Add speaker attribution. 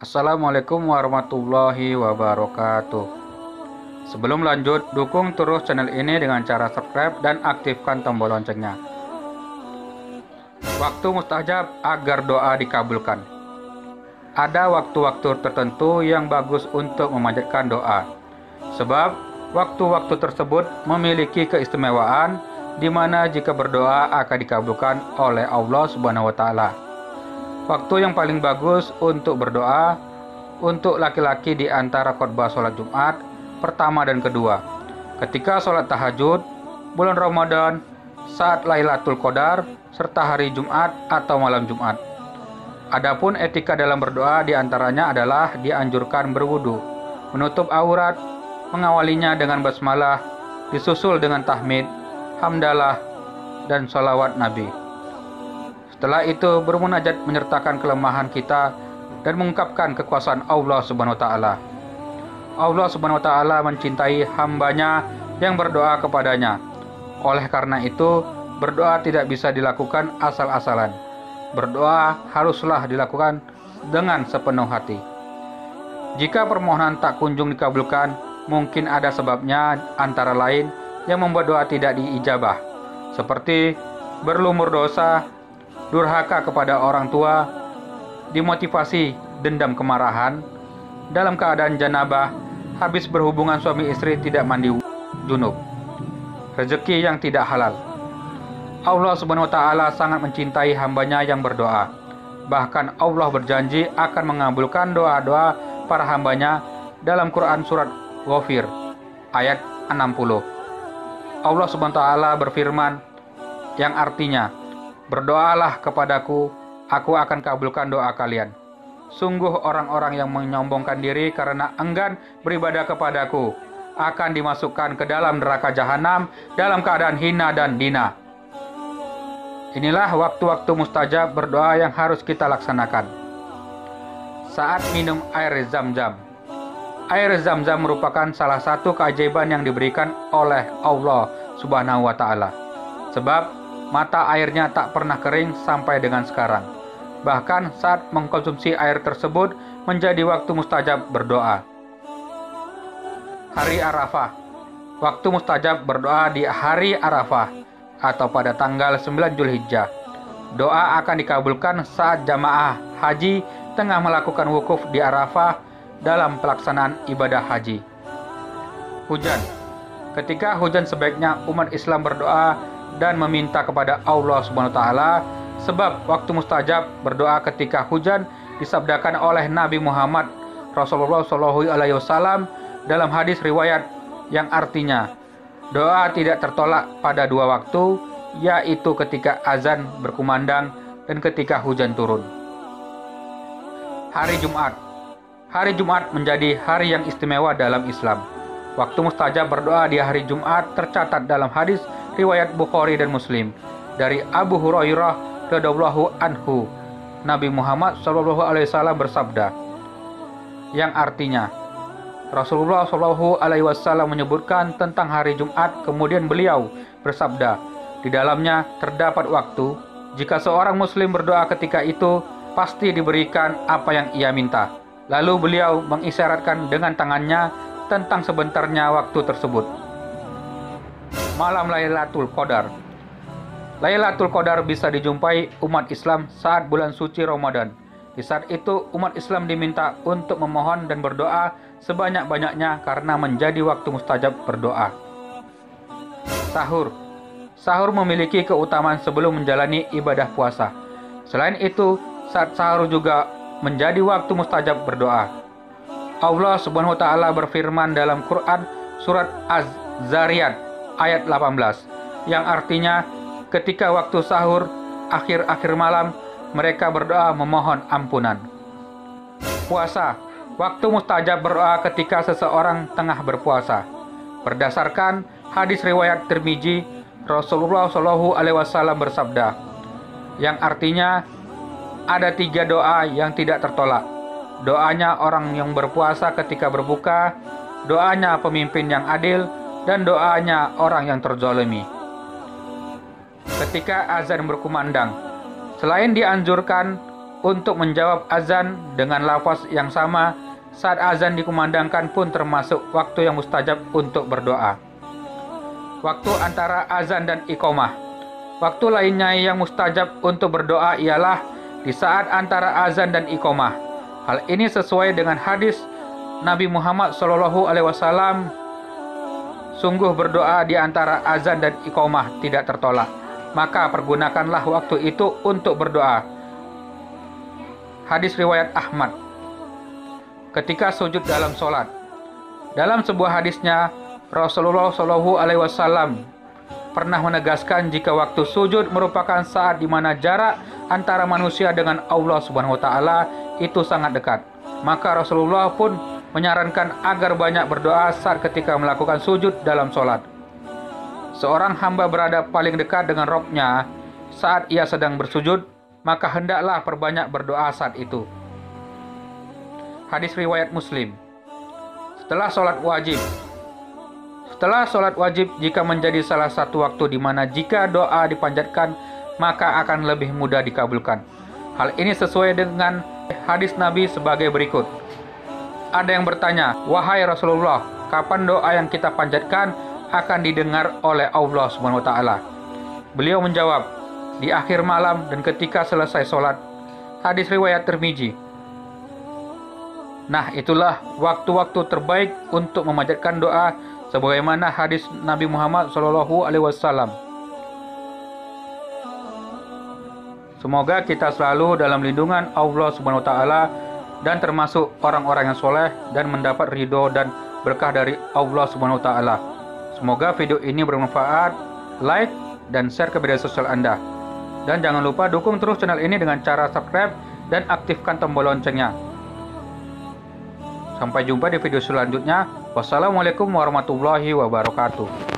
Speaker 1: Assalamualaikum warahmatullahi wabarakatuh. Sebelum lanjut, dukung terus channel ini dengan cara subscribe dan aktifkan tombol loncengnya. Waktu mustajab agar doa dikabulkan. Ada waktu-waktu tertentu yang bagus untuk memanjatkan doa. Sebab waktu-waktu tersebut memiliki keistimewaan di mana jika berdoa akan dikabulkan oleh Allah Subhanahu wa taala. Waktu yang paling bagus untuk berdoa untuk laki-laki di antara khutbah sholat Jumat pertama dan kedua, ketika sholat tahajud, bulan Ramadan, saat Lailatul Qadar, serta hari Jumat atau malam Jumat. Adapun etika dalam berdoa diantaranya adalah dianjurkan berwudu, menutup aurat, mengawalinya dengan basmalah, disusul dengan tahmid, hamdalah, dan sholawat Nabi. Setelah itu bermunajat menyertakan kelemahan kita dan mengungkapkan kekuasaan Allah Subhanahu wa taala. Allah Subhanahu wa taala mencintai hambanya yang berdoa kepadanya. Oleh karena itu, berdoa tidak bisa dilakukan asal-asalan. Berdoa haruslah dilakukan dengan sepenuh hati. Jika permohonan tak kunjung dikabulkan, mungkin ada sebabnya, antara lain yang membuat doa tidak diijabah, seperti berlumur dosa, durhaka kepada orang tua, dimotivasi dendam kemarahan, dalam keadaan janabah, habis berhubungan suami istri tidak mandi junub, rezeki yang tidak halal. Allah Subhanahu wa taala sangat mencintai hambanya yang berdoa. Bahkan Allah berjanji akan mengabulkan doa-doa para hambanya dalam Quran surat Ghafir ayat 60. Allah Subhanahu wa taala berfirman yang artinya, "Berdoalah kepadaku, aku akan kabulkan doa kalian. Sungguh orang-orang yang menyombongkan diri karena enggan beribadah kepadaku akan dimasukkan ke dalam neraka jahanam dalam keadaan hina dan dina." Inilah waktu-waktu mustajab berdoa yang harus kita laksanakan. Saat minum air Zam-Zam. Air Zam-Zam merupakan salah satu keajaiban yang diberikan oleh Allah Subhanahu wa taala. Sebab mata airnya tak pernah kering sampai dengan sekarang. Bahkan saat mengkonsumsi air tersebut menjadi waktu mustajab berdoa. Hari Arafah. Waktu mustajab berdoa di hari Arafah atau pada tanggal 9 Zulhijjah. Doa akan dikabulkan saat jamaah haji tengah melakukan wukuf di Arafah dalam pelaksanaan ibadah haji. Hujan. Ketika hujan sebaiknya umat Islam berdoa dan meminta kepada Allah Subhanahu wa taala. Sebab waktu mustajab berdoa ketika hujan disabdakan oleh Nabi Muhammad Rasulullah SAW dalam hadis riwayat yang artinya, doa tidak tertolak pada dua waktu, yaitu ketika azan berkumandang dan ketika hujan turun. Hari Jumat. Hari Jumat menjadi hari yang istimewa dalam Islam. Waktu mustajab berdoa di hari Jumat tercatat dalam hadis riwayat Bukhari dan Muslim dari Abu Hurairah radhiyallahu anhu. Nabi Muhammad SAW bersabda, yang artinya, Rasulullah SAW menyebutkan tentang hari Jumat, kemudian beliau bersabda, di dalamnya terdapat waktu, jika seorang muslim berdoa ketika itu, pasti diberikan apa yang ia minta. Lalu beliau mengisyaratkan dengan tangannya tentang sebentarnya waktu tersebut. Malam Lailatul Qadar. Lailatul Qadar bisa dijumpai umat Islam saat bulan suci Ramadan. Di saat itu umat Islam diminta untuk memohon dan berdoa sebanyak-banyaknya karena menjadi waktu mustajab berdoa. Sahur. Sahur memiliki keutamaan sebelum menjalani ibadah puasa. Selain itu, saat sahur juga menjadi waktu mustajab berdoa. Allah Subhanahu wa taala berfirman dalam Quran surat Az-Zariyat ayat 18 yang artinya, ketika waktu sahur, akhir-akhir malam, mereka berdoa memohon ampunan. Puasa. Waktu mustajab berdoa ketika seseorang tengah berpuasa. Berdasarkan hadis riwayat Tirmizi, Rasulullah SAW bersabda, yang artinya, ada 3 doa yang tidak tertolak. Doanya orang yang berpuasa ketika berbuka, doanya pemimpin yang adil, dan doanya orang yang terzalimi ketika azan berkumandang. Selain dianjurkan untuk menjawab azan dengan lafaz yang sama saat azan dikumandangkan pun termasuk waktu yang mustajab untuk berdoa. Waktu antara azan dan iqamah. Waktu lainnya yang mustajab untuk berdoa ialah di saat antara azan dan iqamah. Hal ini sesuai dengan hadis Nabi Muhammad SAW, sungguh berdoa di antara azan dan iqamah tidak tertolak, maka pergunakanlah waktu itu untuk berdoa. Hadis riwayat Ahmad. Ketika sujud dalam sholat. Dalam sebuah hadisnya, Rasulullah SAW pernah menegaskan jika waktu sujud merupakan saat di mana jarak antara manusia dengan Allah Subhanahu wa taala itu sangat dekat. Maka Rasulullah pun menyarankan agar banyak berdoa saat ketika melakukan sujud dalam sholat. Seorang hamba berada paling dekat dengan Rabb-nya saat ia sedang bersujud, maka hendaklah perbanyak berdoa saat itu. Hadis riwayat Muslim. Setelah sholat wajib jika menjadi salah satu waktu di mana jika doa dipanjatkan maka akan lebih mudah dikabulkan. Hal ini sesuai dengan hadis Nabi sebagai berikut. Ada yang bertanya, "Wahai Rasulullah, kapan doa yang kita panjatkan akan didengar oleh Allah Subhanahu wa taala?" Beliau menjawab, "Di akhir malam dan ketika selesai sholat." Hadis riwayat Tirmizi. Nah, itulah waktu-waktu terbaik untuk memanjatkan doa sebagaimana hadis Nabi Muhammad SAW. Semoga kita selalu dalam lindungan Allah Subhanahu wa taala dan termasuk orang-orang yang soleh dan mendapat ridho dan berkah dari Allah Subhanahu wa taala. Semoga video ini bermanfaat. Like dan share ke media sosial Anda. Dan jangan lupa dukung terus channel ini dengan cara subscribe dan aktifkan tombol loncengnya. Sampai jumpa di video selanjutnya. Wassalamualaikum warahmatullahi wabarakatuh.